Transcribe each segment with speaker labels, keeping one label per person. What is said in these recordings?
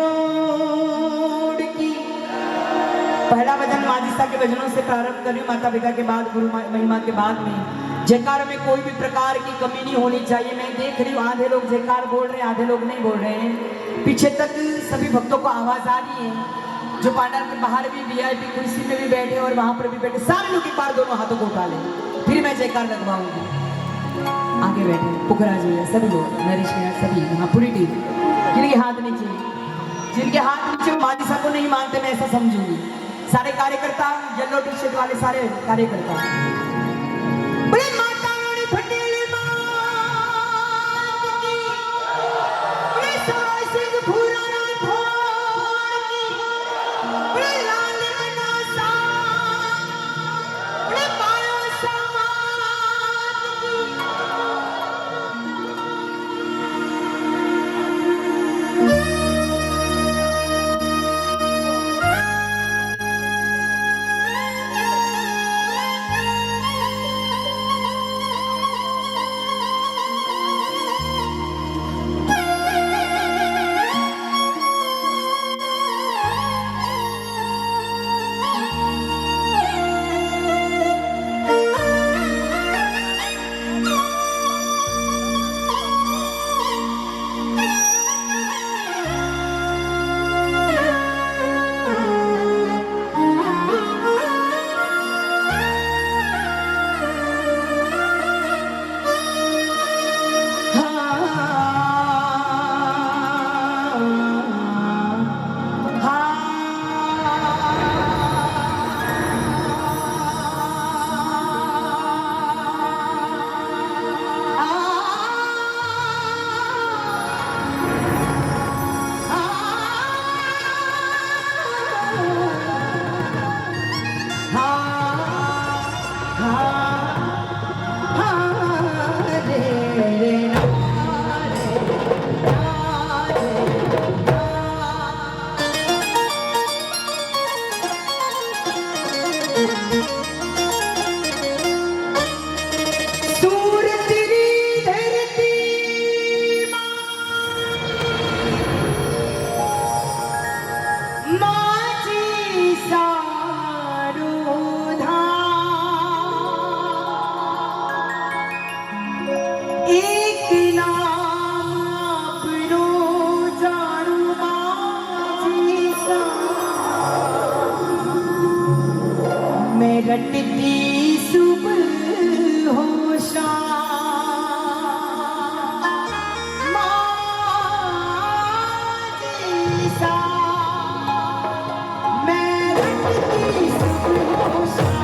Speaker 1: छोड़ की। पहला भजन माजिस्ता के भजनों से प्रारंभ करें, माता पिता के बाद गुरु महिमा के बाद में जयकार में कोई भी प्रकार की कमी नहीं होनी चाहिए। मैं देख रही हूँ आधे लोग जयकार बोल रहे हैं, आधे लोग नहीं बोल रहे हैं। पीछे तक सभी भक्तों को आवाज आ रही है, जो पांडाल के बाहर भी वीआईपी कुर्सी में भी बैठे और वहां पर भी बैठे, सारे लोग एक बार दोनों हाथों को उठा लें, फिर मैं जयकार लगवाऊंगी। आगे बैठे पुखराज भैया, सभी लोग, नरेश भैया, सभी वहां पूरी टीम, जिनके हाथ नीचे, जिनके हाथ नीचे माजिसा को नहीं मानते, मैं ऐसा समझूंगी। सारे कार्यकर्ता, येलो टी शर्ट वाले सारे कार्यकर्ता, रटती सुबह हो शाम, माजिसा मैं रटती सुबह हो शाम,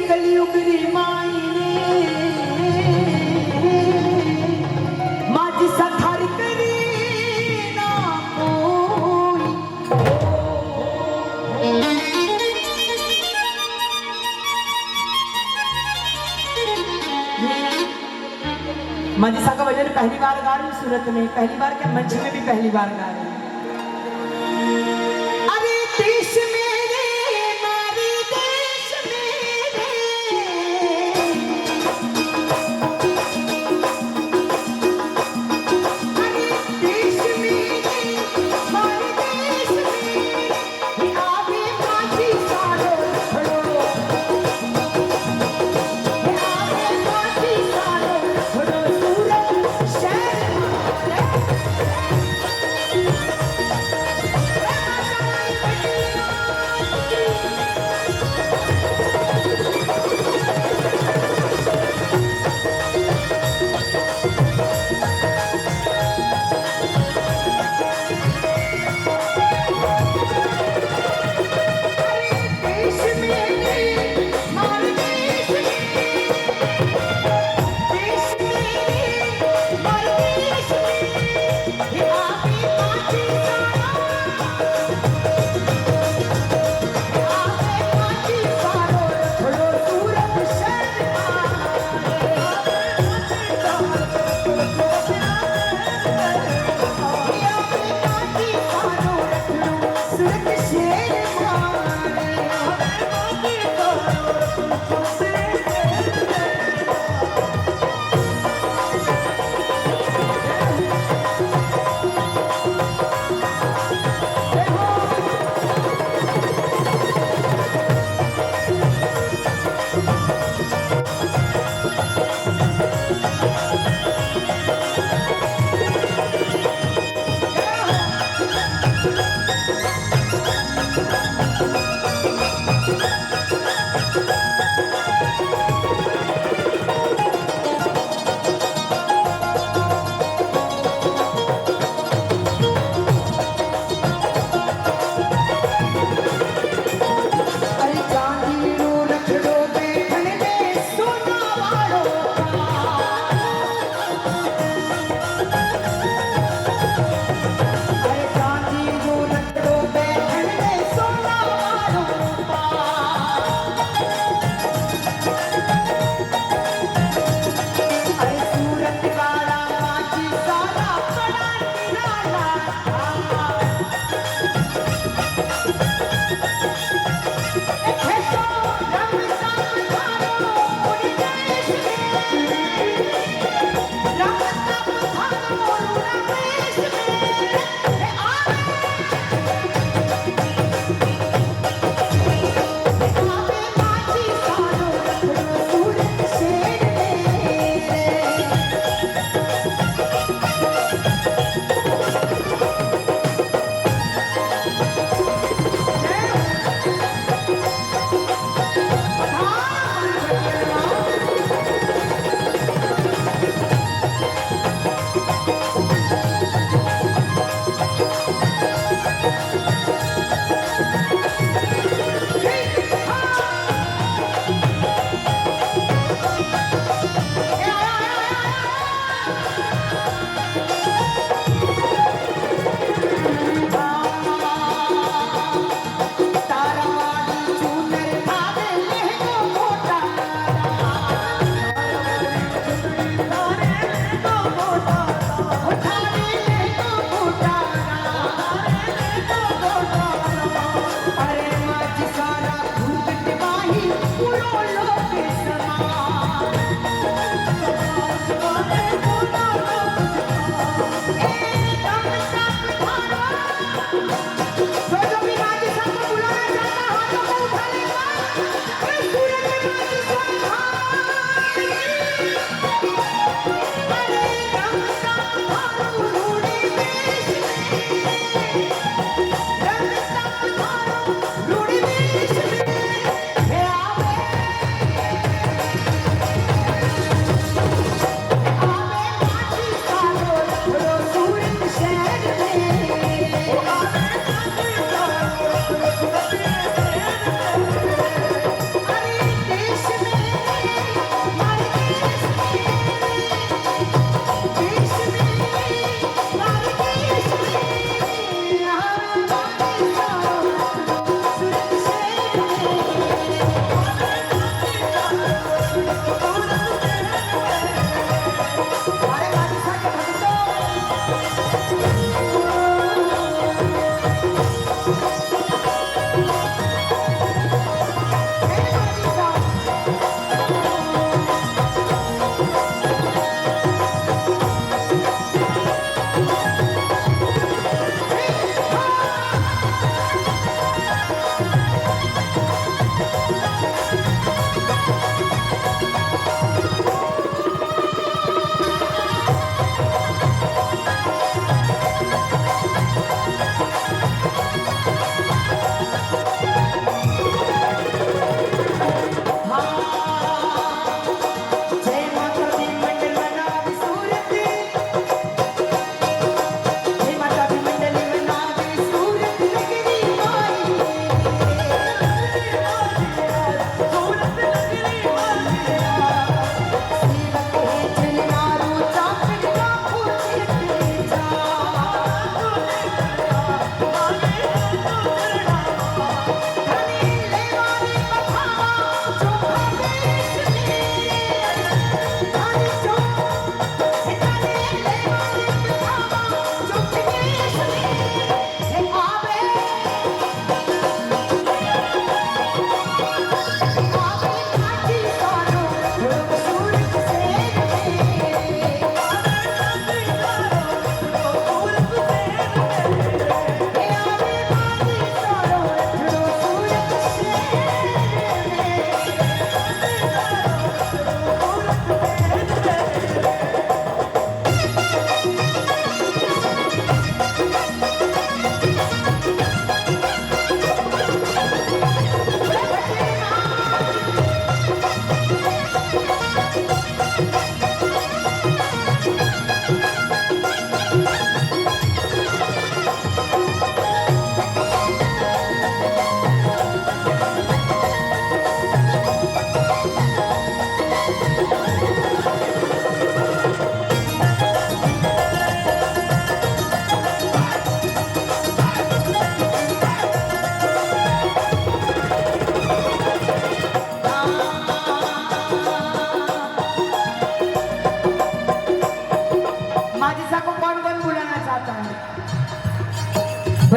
Speaker 1: कलयुग रे मायने माजिसा थार करे ना कोई। माजिसा का भजन पहली बार गा रही हूँ सूरत में, पहली बार क्या मंच में भी पहली बार गा रही हूँ। अरे देश मेरे नारी देश मेरे, अरे देश मेरे नारी देश मेरे, आगे काशी सारो खड़ो, आगे काशी सारो खड़ो, सूरत शहर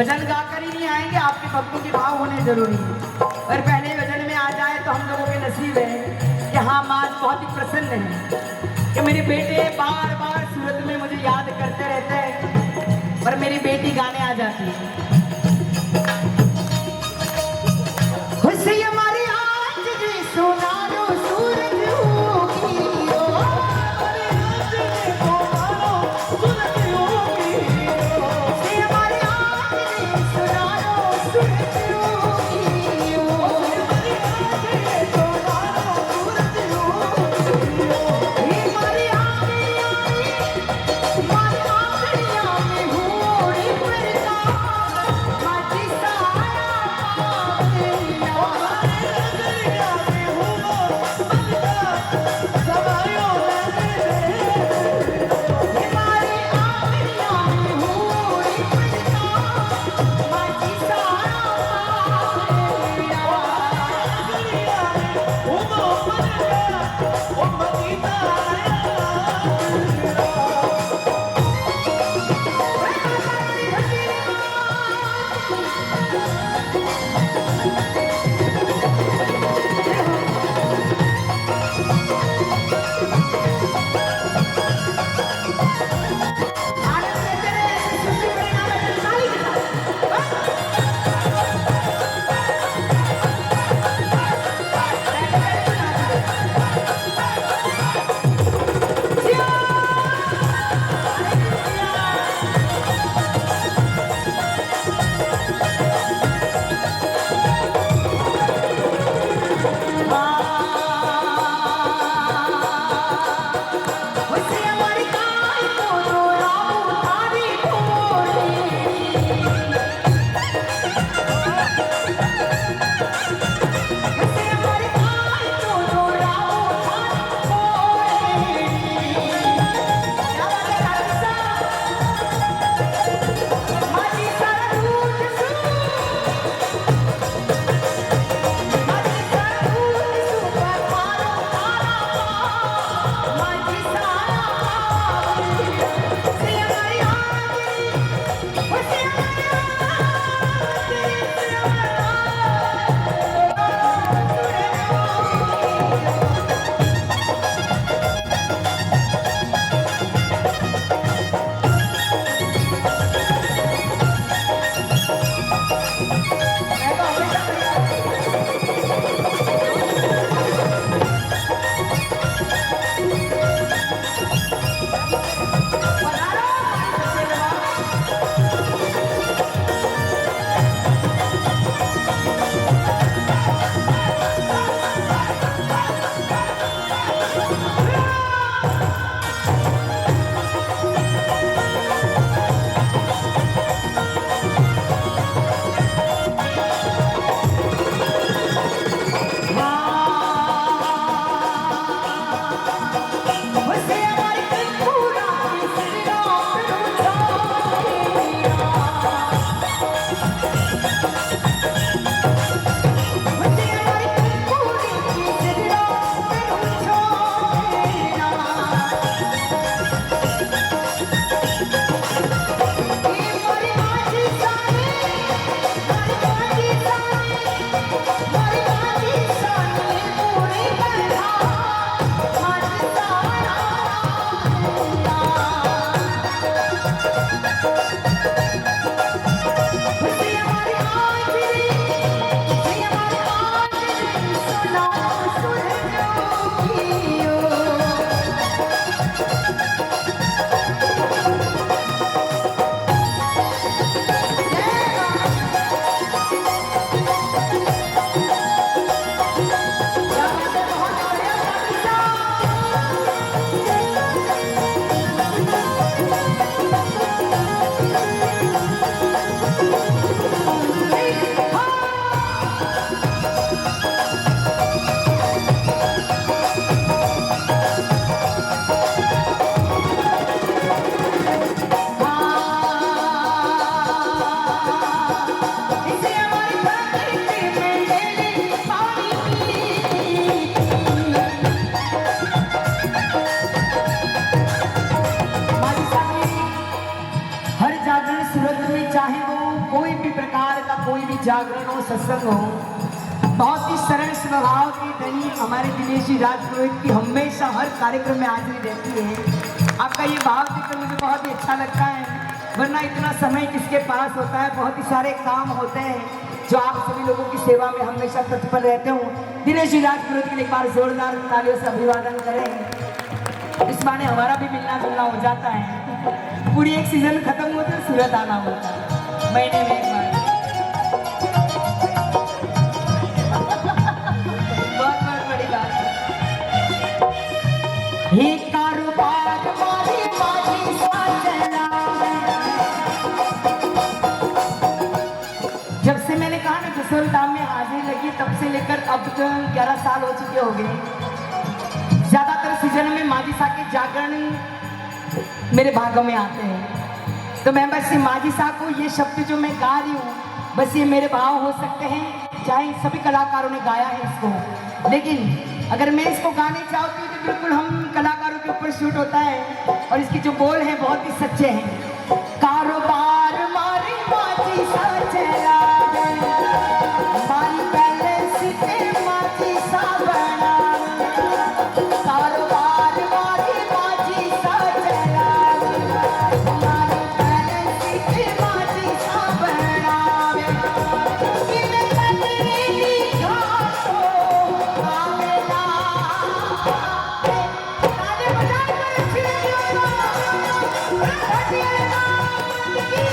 Speaker 1: भजन गाकर ही नहीं आएंगे, आपके भक्तों के भाव होने जरूरी है। और पहले भजन में आ जाए तो हम लोगों के नसीब है कि हाँ माँ बहुत ही प्रसन्न है कि मेरे बेटे बार बार सूरत में मुझे याद करते रहते हैं और मेरी बेटी गाने आ जाती है। खुशी हमारी आज भी सुना लो सूरज होगी, ओ हमारी आज भी सुना लो सूरज होगी, खुशी हमारी आज भी सुना लो सूरज होगी, ओ हमारी आज भी सुना लो सूरज होगी, हमारी आँखियाँ में हमारी आँखियाँ में होड़ी प्रकाश। जागरण हो, सत्संग हो, बहुत ही सरल स्वभाव की धनी हमारे दिनेश जी राजपुरोहित की हमेशा हर कार्यक्रम में हाजिरी रहती है। आपका ये भाव देखकर मुझे बहुत ही अच्छा लगता है, वरना इतना समय किसके पास होता है, बहुत ही सारे काम होते हैं जो आप सभी लोगों की सेवा में हमेशा तत्पर रहते हो। दिनेश जी राजपुरोहित के लिए एक बार जोरदार तालियों से अभिवादन करें। इस बहाने हमारा भी मिलना जुलना हो जाता है। पूरी एक सीजन खत्म होती है, सूरत आना होता है महीने में एक बार। बहुत बहुत बड़ी बात है। हे कारोबार मारी माझी साजना। जब से मैंने कहा ना जसोल धाम में हाजिरी लगी, तब से लेकर अब तो 11 साल हो चुके हो गए। ज्यादातर सीजन में माझी साहब के जागरण मेरे भागों में आते हैं, तो मैं बस माझी साहब को ये शब्द जो मैं गा रही हूँ, बस ये मेरे भाव हो सकते हैं, चाहे सभी कलाकारों ने गाया है इसको, लेकिन अगर मैं इसको गाने चाहती हूँ तो बिल्कुल हम कलाकारों के ऊपर शूट होता है, और इसके जो बोल हैं बहुत ही सच्चे हैं। कारोबार मारी माझी सा चला, मारी बैलेंस पे माझी सा बना, कारोबार मारी माझी सा चला, मारी बैलेंस पे माझी सा बना, कि मैं कतरी घाटो आवेला। ताले बजा कर छिड़ियोला, हटियोला की।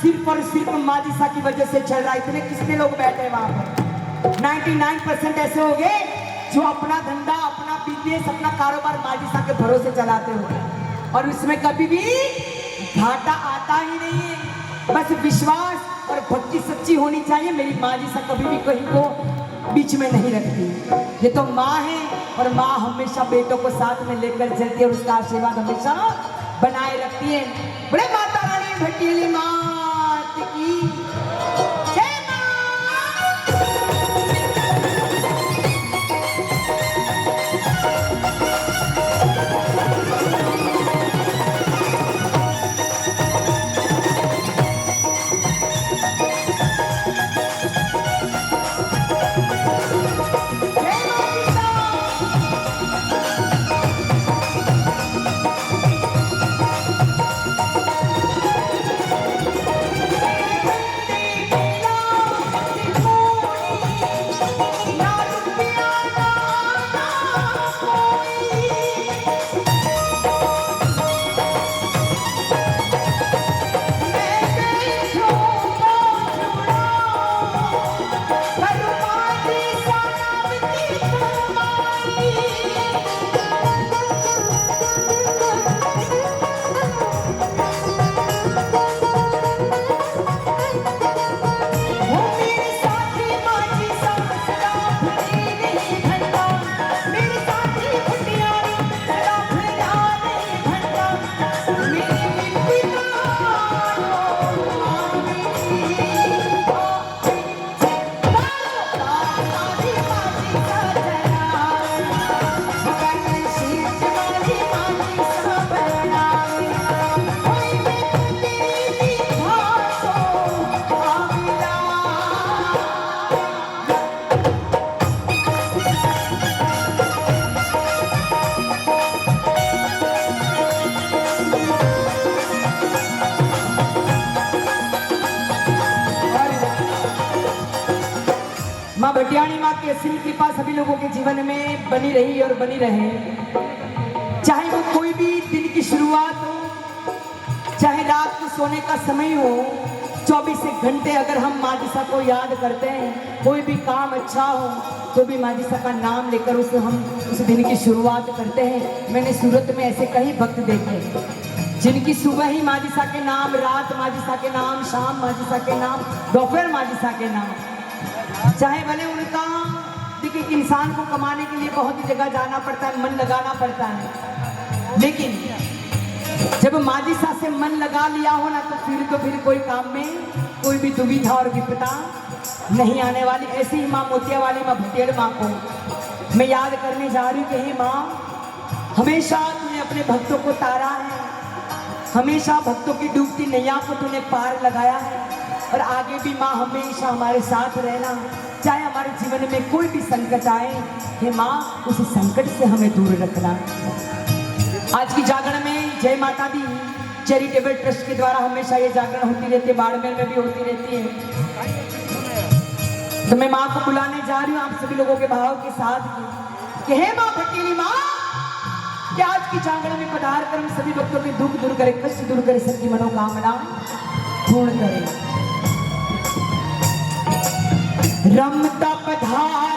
Speaker 1: सिर्फ और सिर्फ माझी साहब की वजह से चल रहा है। इतने कितने लोग बैठे हैं वहां पर? 99% ऐसे हो गए जो अपना धंधा, अपना बिजनेस, अपना कारोबार माझी साहब के भरोसे चलाते हो, और उसमें कभी भी घाटा आता ही नहीं है। बस विश्वास और भक्ति सच्ची होनी चाहिए। मेरी माझी साहब कभी भी कहीं को बीच में नहीं रखती। ये तो माँ है, और माँ हमेशा बेटों को साथ में लेकर चलती है, और उसका आशीर्वाद हमेशा बनाए रखती है। बड़े माता रानी भटियाली मात की जय मां। की असीम कृपा सभी लोगों के जीवन में बनी रही और बनी रहे। चाहे वो कोई भी दिन की शुरुआत हो, चाहे रात को सोने का समय हो, 24 घंटे अगर हम माँ दिशा को याद करते हैं, कोई भी काम अच्छा हो तो भी माँ दिशा का नाम लेकर उसे हम उस दिन की शुरुआत करते हैं। मैंने सूरत में ऐसे कई भक्त देखे जिनकी सुबह ही माँ दिशा के नाम, रात माँ दिशा के नाम, शाम माँ दिशा के नाम, दोपहर माँ दिशा के नाम। चाहे भले उनका देखिए, इंसान को कमाने के लिए बहुत ही जगह जाना पड़ता है, मन लगाना पड़ता है, लेकिन जब माँ दिशा से मन लगा लिया हो ना, तो फिर कोई काम में कोई भी दुविधा और विपदा नहीं आने वाली। ऐसे ही माँ मोतिया वाली माँ भुतेड़ माँ को मैं याद करने जा रही हूँ कि हे माँ, हमेशा तूने अपने भक्तों को तारा है, हमेशा भक्तों की डूबती नैया को तूने पार लगाया है, और आगे भी माँ हमेशा हमारे साथ रहना। चाहे हमारे जीवन में कोई भी संकट आए, हे माँ उस संकट से हमें दूर रखना। आज की जागरण में जय माता दी चैरिटेबल ट्रस्ट के द्वारा हमेशा ये जागरण होती रहती है, बाड़मेर में भी होती रहती है। तो मैं माँ को बुलाने जा रही हूँ आप सभी लोगों के भाव के साथ कि हे माँ भटीली माँ, कि आज की जागरण में पधार कर हम सभी भक्तों के दुख दूर करे, कष्ट दूर करे, सबकी मनोकामना पूर्ण करे। रमता पधार